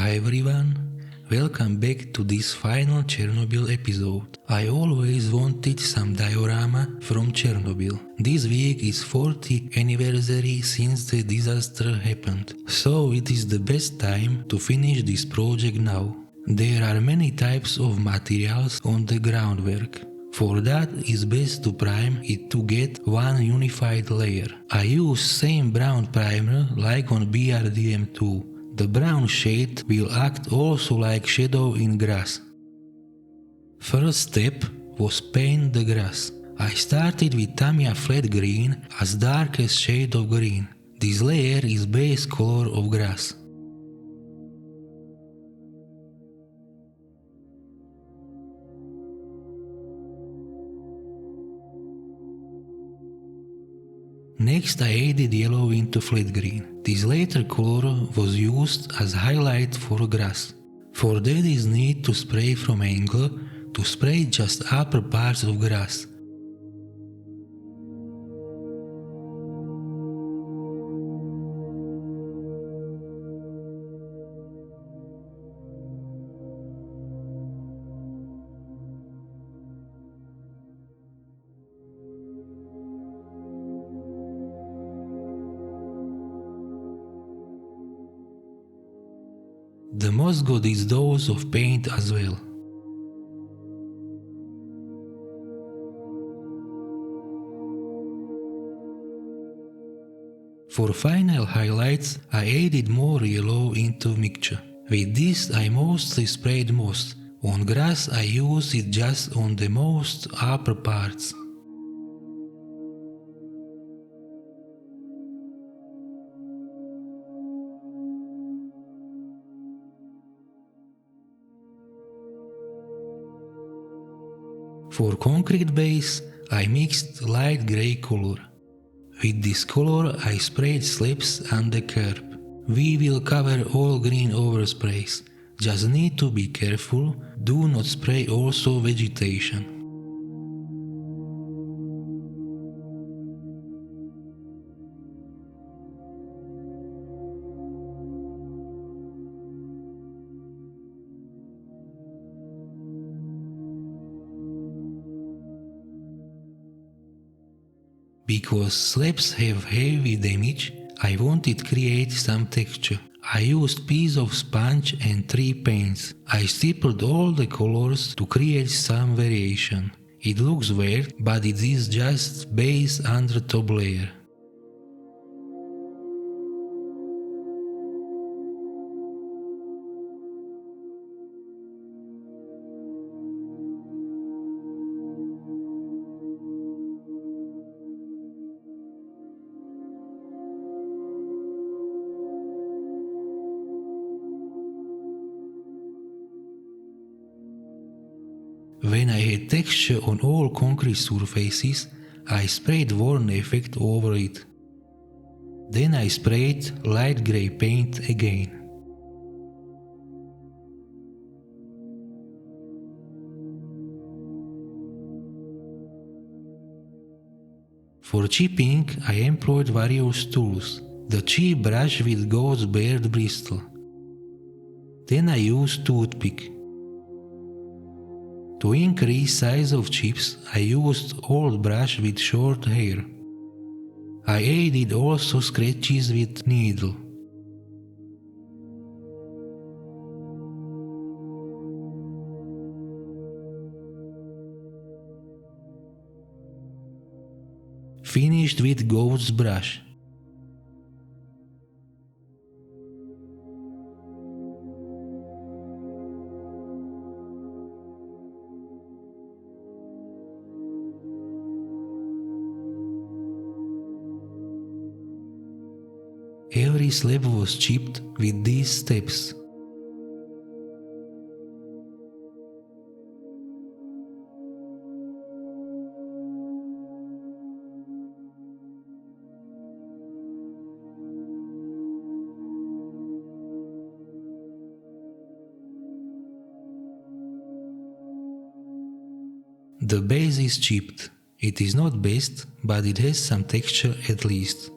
Hi everyone, welcome back to this final Chernobyl episode. I always wanted some diorama from Chernobyl. This week is 40th anniversary since the disaster happened, so it is the best time to finish this project now. There are many types of materials on the groundwork. For that, it's best to prime it to get one unified layer. I use same brown primer like on BRDM2. The brown shade will act also like shadow in grass. First step was paint the grass. I started with Tamiya flat green as darkest shade of green. This layer is base color of grass. Next I added yellow into flat green. This later color was used as highlight for grass. For that is need to spray from angle to spray just upper parts of grass. The most good is dose of paint as well. For final highlights, I added more yellow into mixture. With this I mostly sprayed moss. On grass I used it just on the most upper parts. For concrete base, I mixed light grey color. With this color I sprayed slabs and the curb. We will cover all green oversprays. Just need to be careful, do not spray also vegetation. Because slabs have heavy damage, I wanted to create some texture. I used piece of sponge and 3 paints. I stippled all the colors to create some variation. It looks weird, but it is just base under top layer. When I had texture on all concrete surfaces, I sprayed worn effect over it. Then I sprayed light grey paint again. For chipping, I employed various tools. The chip brush with goat's beard bristle. Then I used toothpick. To increase size of chips, I used old brush with short hair. I added also scratches with needle. Finished with goat's brush. Every slab was chipped with these steps. The base is chipped. It is not best, but it has some texture at least.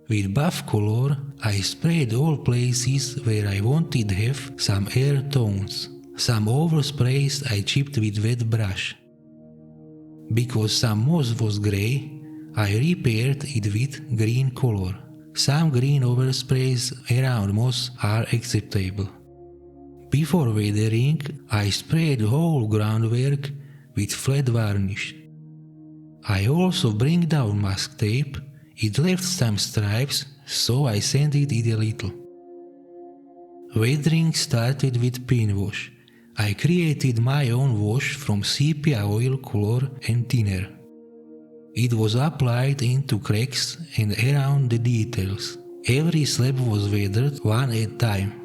With buff color, I sprayed all places where I wanted to have some air tones. Some oversprays I chipped with wet brush. Because some moss was grey, I repaired it with green color. Some green oversprays around moss are acceptable. Before weathering, I sprayed the whole groundwork with flat varnish. I also bring down mask tape. It left some stripes, so I sanded it a little. Weathering started with pin wash. I created my own wash from sepia oil color and thinner. It was applied into cracks and around the details. Every slab was weathered one at a time.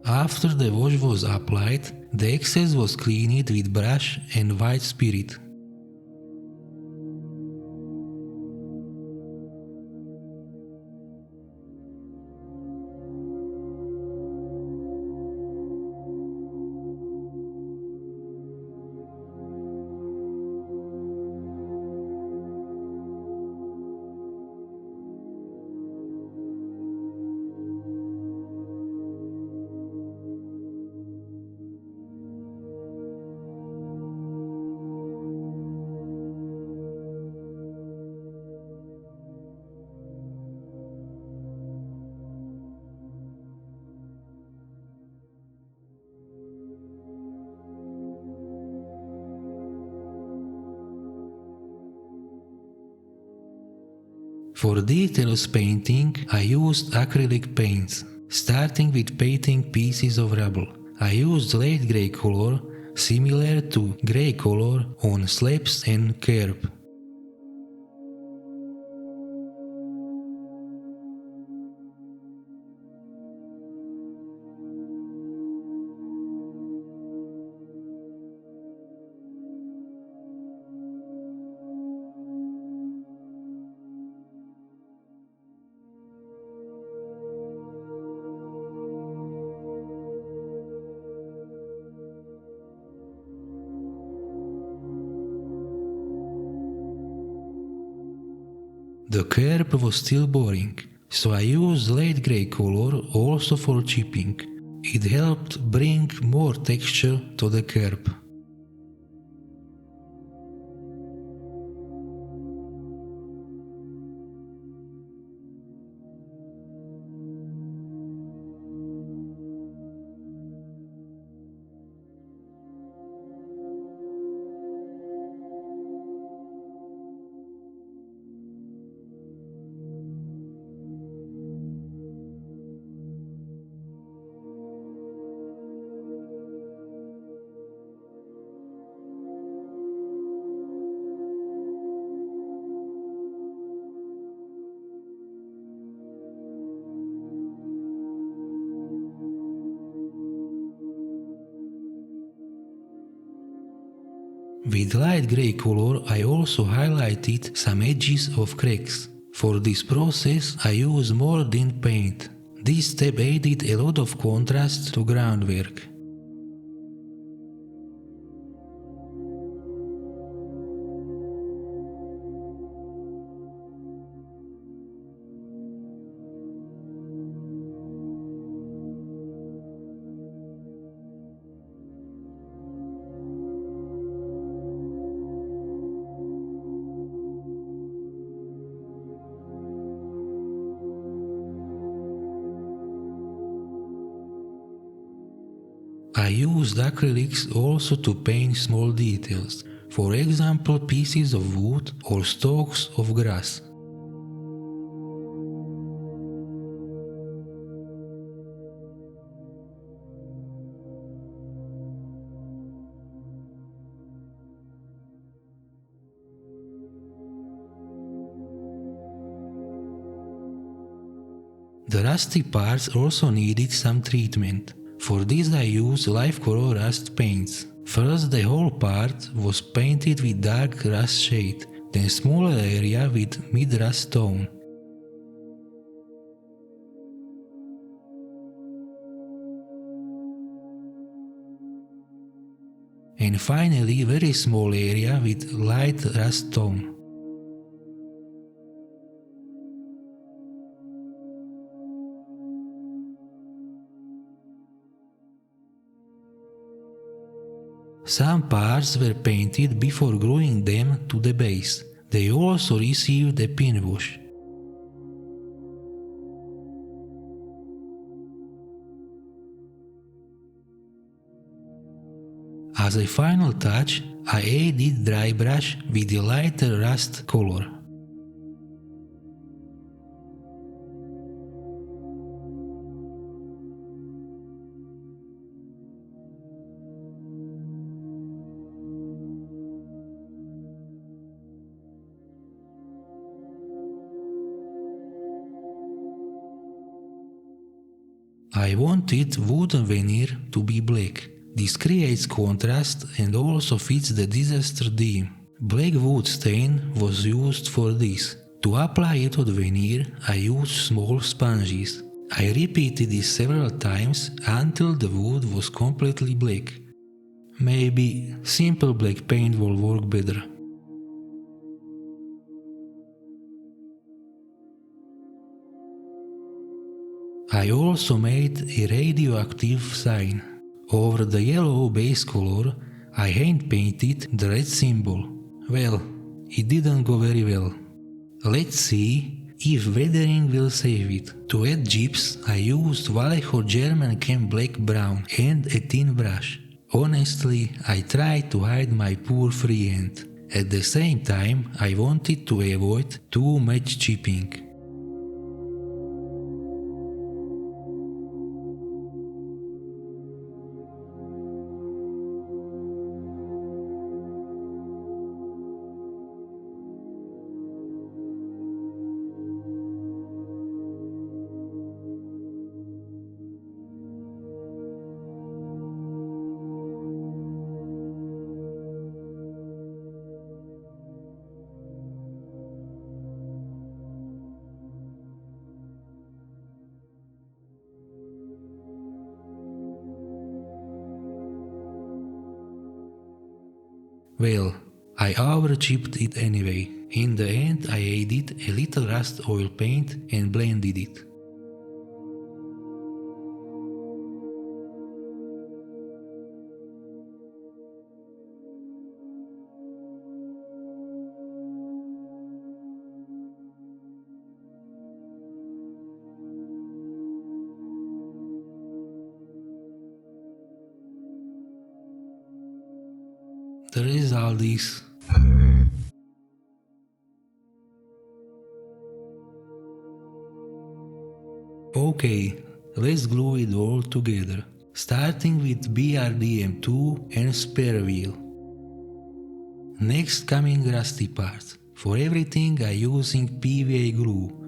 After the wash was applied, the excess was cleaned with brush and white spirit. For details painting, I used acrylic paints, starting with painting pieces of rubble. I used light grey color, similar to grey color on slabs and curb. The curb was still boring, so I used light grey color also for chipping. It helped bring more texture to the curb. With light grey color I also highlighted some edges of cracks. For this process I use more thin paint. This step added a lot of contrast to groundwork. I used acrylics also to paint small details, for example pieces of wood or stalks of grass. The rusty parts also needed some treatment. For this I used live color rust paints. First the whole part was painted with dark rust shade, then smaller area with mid-rust tone. And finally very small area with light rust tone. Some parts were painted before gluing them to the base. They also received a pin wash. As a final touch, I added dry brush with a lighter rust color. I wanted wooden veneer to be black. This creates contrast and also fits the disaster theme. Black wood stain was used for this. To apply it to the veneer, I used small sponges. I repeated this several times until the wood was completely black. Maybe simple black paint will work better. I also made a radioactive sign. Over the yellow base color, I hand painted the red symbol. Well, it didn't go very well. Let's see if weathering will save it. To add gyps, I used Vallejo German Chem Black Brown and a thin brush. Honestly, I tried to hide my poor freehand. At the same time, I wanted to avoid too much chipping. Well, I overchipped it anyway. In the end I added a little rust oil paint and blended it. The result is okay, let's glue it all together, starting with BRDM2 and spare wheel. Next coming rusty part. For everything I using PVA glue.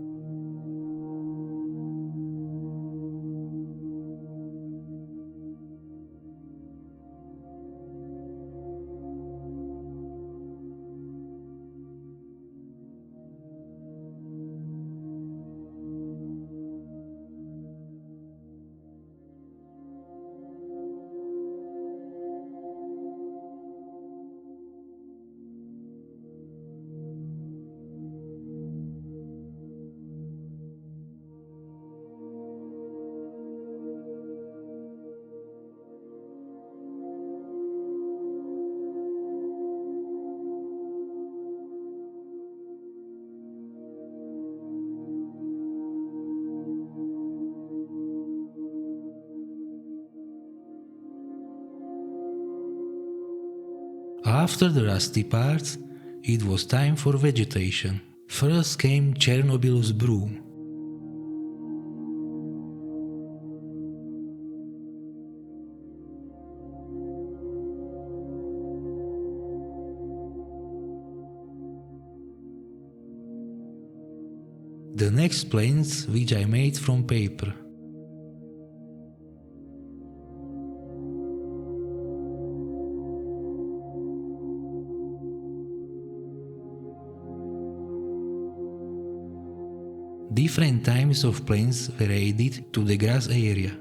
After the rusty parts, it was time for vegetation. First came Chernobyl's broom. The next planes which I made from paper. Different types of planes were added to the grass area.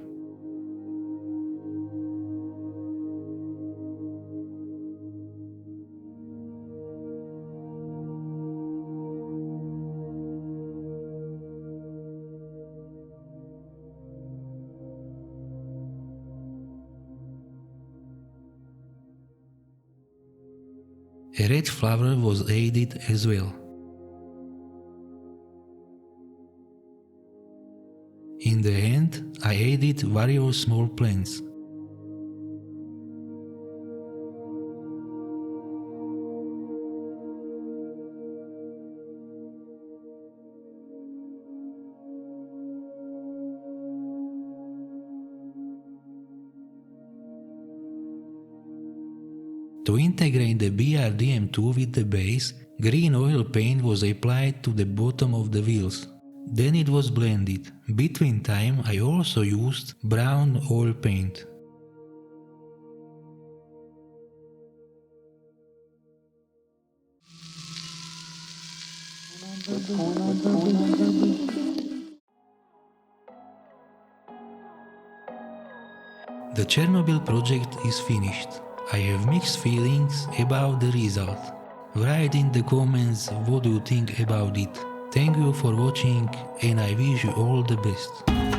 A red flower was added as well. In the end, I added various small plants. To integrate the BRDM2 with the base, green oil paint was applied to the bottom of the wheels. Then it was blended. Between time I also used brown oil paint. The Chernobyl project is finished. I have mixed feelings about the result. Write in the comments what you think about it. Thank you for watching and I wish you all the best.